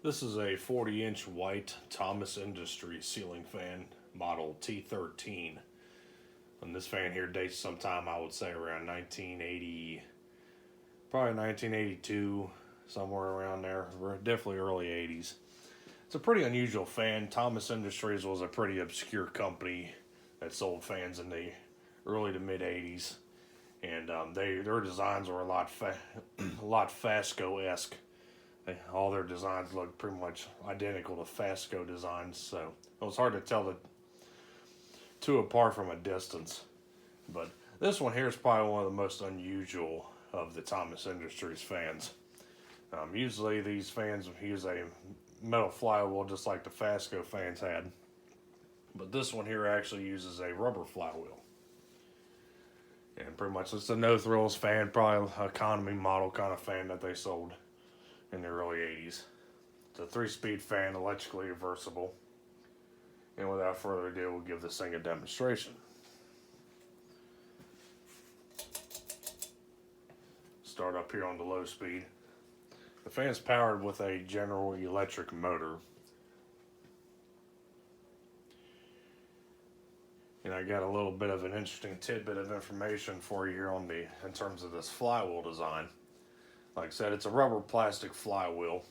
This is a 40-inch white Thomas Industries ceiling fan model T-13. And this fan here dates sometime, I would say, around 1980, probably 1982, somewhere around there. Definitely early 80s. It's a pretty unusual fan. Thomas Industries was a pretty obscure company that sold fans in the early to mid 80s. And their designs were a lot Fasco-esque. All their designs look pretty much identical to Fasco Designs, so it was hard to tell the two apart from a distance. But this one here is probably one of the most unusual of the Thomas Industries fans. Usually these fans use a metal flywheel just like the Fasco fans had, but this one here actually uses a rubber flywheel. And pretty much it's a no-thrills fan, probably economy model kind of fan that they sold in the early 80s. It's a 3-speed fan, electrically reversible. And without further ado, we'll give this thing a demonstration. Start up here on the low speed. The fan's powered with a General Electric motor. And I got a little bit of an interesting tidbit of information for you here in terms of this flywheel design. Like I said, it's a rubber plastic flywheel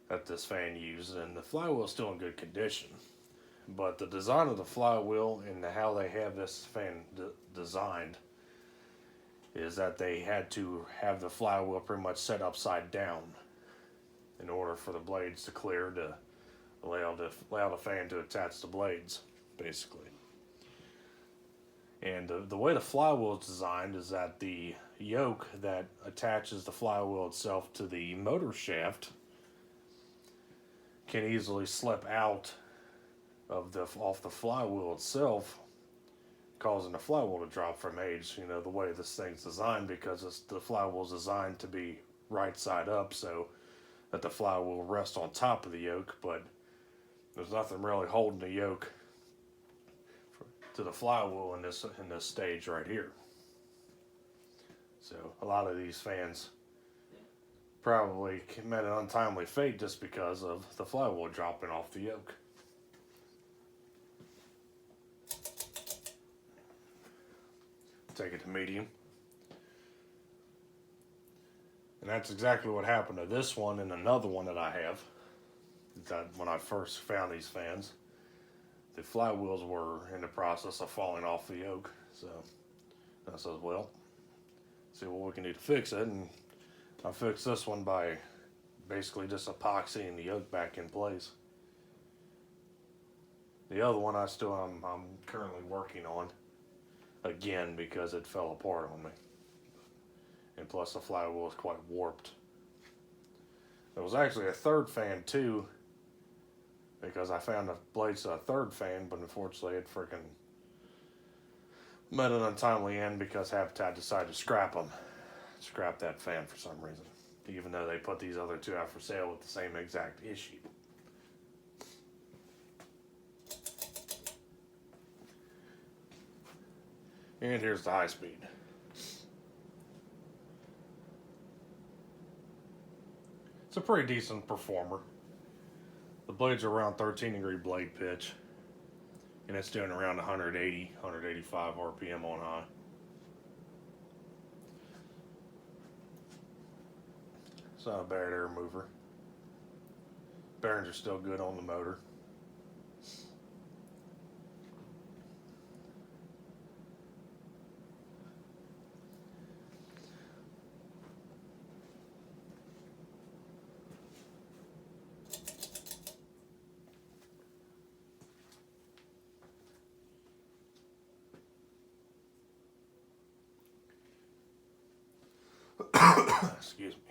that this fan used, and the flywheel is still in good condition. But the design of the flywheel and how they have this fan designed is that they had to have the flywheel pretty much set upside down in order for the blades to clear to allow the fan to attach the blades, basically. And the way the flywheel is designed is that the yoke that attaches the flywheel itself to the motor shaft can easily slip out of off the flywheel itself, causing the flywheel to drop from age. You know, the way this thing's designed, because the flywheel is designed to be right side up so that the flywheel rests on top of the yoke, but there's nothing really holding the yoke to the flywheel in this stage right here. So a lot of these fans probably met an untimely fate just because of the flywheel dropping off the yoke. Take it to medium. And that's exactly what happened to this one and another one that I have. That when I first found these fans, the flywheels were in the process of falling off the yoke. So I said, well, see what we can do to fix it. And I fixed this one by basically just epoxying the yoke back in place. The other one I'm currently working on again because it fell apart on me. And plus the flywheel is quite warped. There was actually a third fan too, because I found the blades to a third fan, but unfortunately it freaking met an untimely end because Habitat decided to scrap that fan for some reason, even though they put these other two out for sale with the same exact issue. And here's the high speed. It's a pretty decent performer. The blades are around 13-degree blade pitch, and it's doing around 180, 185 RPM on high. It's not a bad air mover. Bearings are still good on the motor. Excuse me.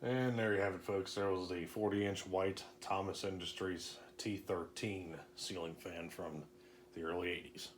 And there you have it, folks. There was the 40-inch white Thomas Industries T-13 ceiling fan from the early 80s.